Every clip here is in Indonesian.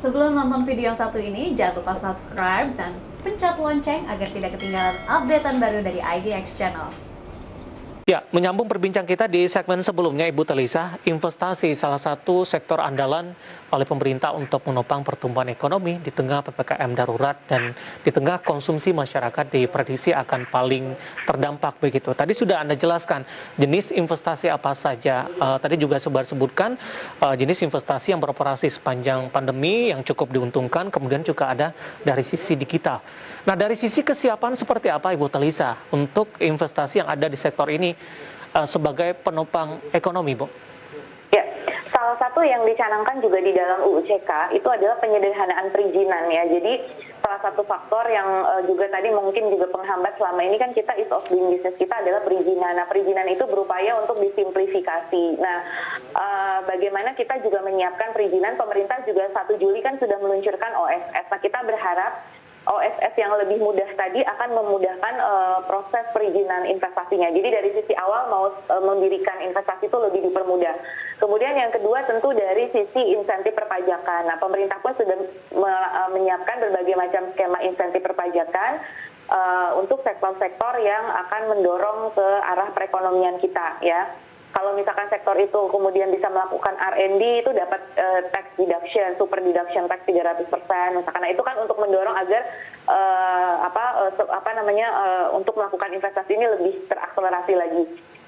Sebelum nonton video yang satu ini, jangan lupa subscribe dan pencet lonceng agar tidak ketinggalan updatean baru dari IDX Channel. Ya, menyambung perbincang kita di segmen sebelumnya, Ibu Telisa, investasi salah satu sektor andalan oleh pemerintah untuk menopang pertumbuhan ekonomi di tengah PPKM darurat dan di tengah konsumsi masyarakat diprediksi akan paling terdampak begitu. Tadi sudah Anda jelaskan jenis investasi apa saja. Tadi juga sebutkan jenis investasi yang beroperasi sepanjang pandemi yang cukup diuntungkan, kemudian juga ada dari sisi digital. Nah, dari sisi kesiapan seperti apa Ibu Telisa untuk investasi yang ada di sektor ini sebagai penopang ekonomi, Bu? Ya, salah satu yang dicanangkan juga di dalam UU CK itu adalah penyederhanaan perizinan ya. Jadi salah satu faktor yang juga tadi mungkin juga penghambat selama ini kan kita ease of doing business kita adalah perizinan. Nah, perizinan itu berupaya untuk disimplifikasi. Nah, bagaimana kita juga menyiapkan perizinan, pemerintah juga 1 Juli kan sudah meluncurkan OSS. Nah, kita berharap OSS yang lebih mudah tadi akan memudahkan proses perizinan investasinya. Jadi dari sisi awal mau mendirikan investasi itu lebih dipermudah. Kemudian yang kedua tentu dari sisi insentif perpajakan. Nah, pemerintah pun sudah menyiapkan berbagai macam skema insentif perpajakan untuk sektor-sektor yang akan mendorong ke arah perekonomian kita ya. Kalau misalkan sektor itu kemudian bisa melakukan R&D itu dapat tax deduction, super deduction tax 300%. Misalkan, nah itu kan untuk mendorong agar untuk melakukan investasi ini lebih terakselerasi lagi.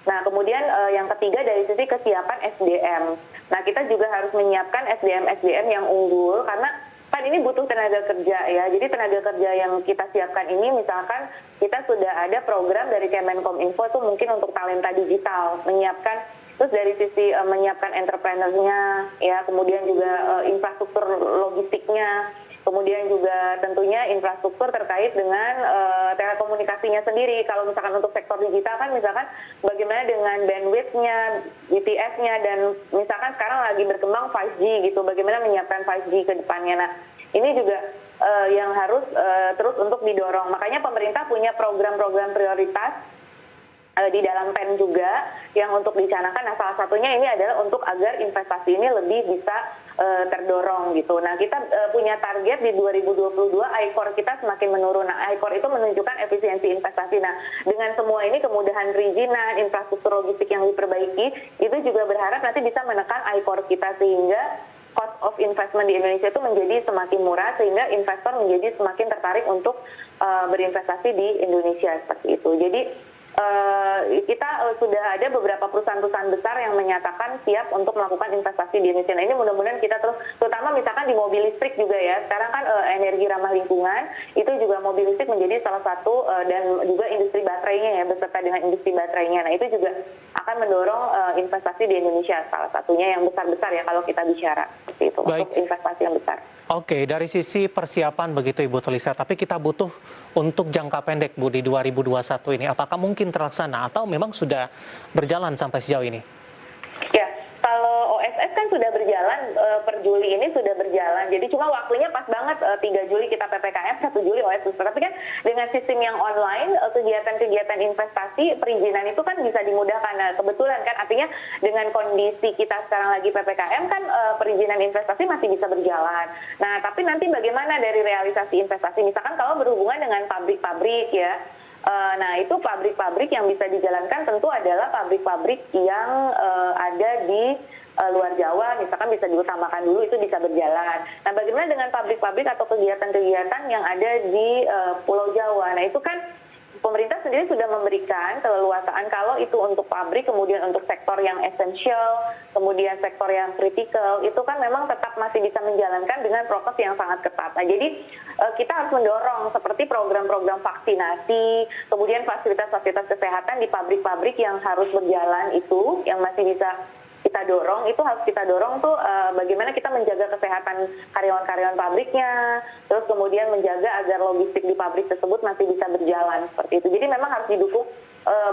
Nah, kemudian yang ketiga dari sisi kesiapan SDM. Nah, kita juga harus menyiapkan SDM yang unggul karena kan ini butuh tenaga kerja ya. Jadi tenaga kerja yang kita siapkan ini misalkan kita sudah ada program dari Kemenkominfo itu mungkin untuk talenta digital, menyiapkan terus dari sisi menyiapkan entrepreneur-nya ya, kemudian juga infrastruktur logistiknya, kemudian juga tentunya infrastruktur terkait dengan telekomunikasinya sendiri. Kalau misalkan untuk sektor digital kan misalkan bagaimana dengan bandwidth-nya, BTS-nya, dan misalkan sekarang lagi berkembang 5G gitu, bagaimana menyiapkan 5G ke depannya. Nah, ini juga yang harus terus untuk didorong. Makanya pemerintah punya program-program prioritas di dalam PEN juga yang untuk dicanangkan. Nah, salah satunya ini adalah untuk agar investasi ini lebih bisa terdorong gitu. Nah, kita punya target di 2022 ICOR kita semakin menurun. Nah, ICOR itu menunjukkan efisiensi investasi. Nah, dengan semua ini kemudahan perizinan, infrastruktur logistik yang diperbaiki, itu juga berharap nanti bisa menekan ICOR kita sehingga cost of investment di Indonesia itu menjadi semakin murah sehingga investor menjadi semakin tertarik untuk berinvestasi di Indonesia seperti itu. Jadi kita sudah ada beberapa perusahaan-perusahaan besar yang menyatakan siap untuk melakukan investasi di Indonesia. Nah, ini mudah-mudahan kita terus, terutama misalkan di mobil listrik juga ya. Sekarang kan energi ramah lingkungan, itu juga mobil listrik menjadi salah satu dan juga industri baterainya ya, beserta dengan industri baterainya. Nah, itu juga akan mendorong investasi di Indonesia, salah satunya yang besar-besar ya kalau kita bicara seperti itu. Baik. Untuk investasi yang besar. Oke, dari sisi persiapan begitu Ibu Telisa, tapi kita butuh untuk jangka pendek Bu di 2021 ini, apakah mungkin terlaksana atau memang sudah berjalan sampai sejauh ini? Ya, kalau OSS kan sudah berjalan, per Juli ini sudah berjalan, jadi cuma waktunya pas banget 3 Juli kita PPKM, 1 Juli OSS. Tapi kan dengan sistem yang online, kegiatan-kegiatan investasi, perizinan itu kan bisa dimudahkan. Nah, kebetulan kan artinya dengan kondisi kita sekarang lagi PPKM kan perizinan investasi masih bisa berjalan. Nah, tapi nanti bagaimana dari realisasi investasi? Misalkan kalau berhubungan dengan pabrik-pabrik ya, nah itu pabrik-pabrik yang bisa dijalankan tentu adalah pabrik-pabrik yang ada di luar Jawa, misalkan bisa diutamakan dulu, itu bisa berjalan. Nah, bagaimana dengan pabrik-pabrik atau kegiatan-kegiatan yang ada di Pulau Jawa? Nah, itu kan pemerintah sendiri sudah memberikan keleluasaan kalau itu untuk pabrik, kemudian untuk sektor yang esensial, kemudian sektor yang kritikal, itu kan memang tetap masih bisa menjalankan dengan prokes yang sangat ketat. Nah, jadi kita harus mendorong seperti program-program vaksinasi, kemudian fasilitas-fasilitas kesehatan di pabrik-pabrik yang harus berjalan itu, yang masih bisa kita dorong, itu harus kita dorong tuh bagaimana kita menjaga kesehatan karyawan-karyawan pabriknya, terus kemudian menjaga agar logistik di pabrik tersebut masih bisa berjalan seperti itu. Jadi memang harus didukung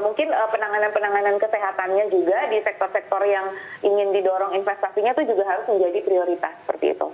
mungkin penanganan-penanganan kesehatannya juga di sektor-sektor yang ingin didorong investasinya itu juga harus menjadi prioritas seperti itu.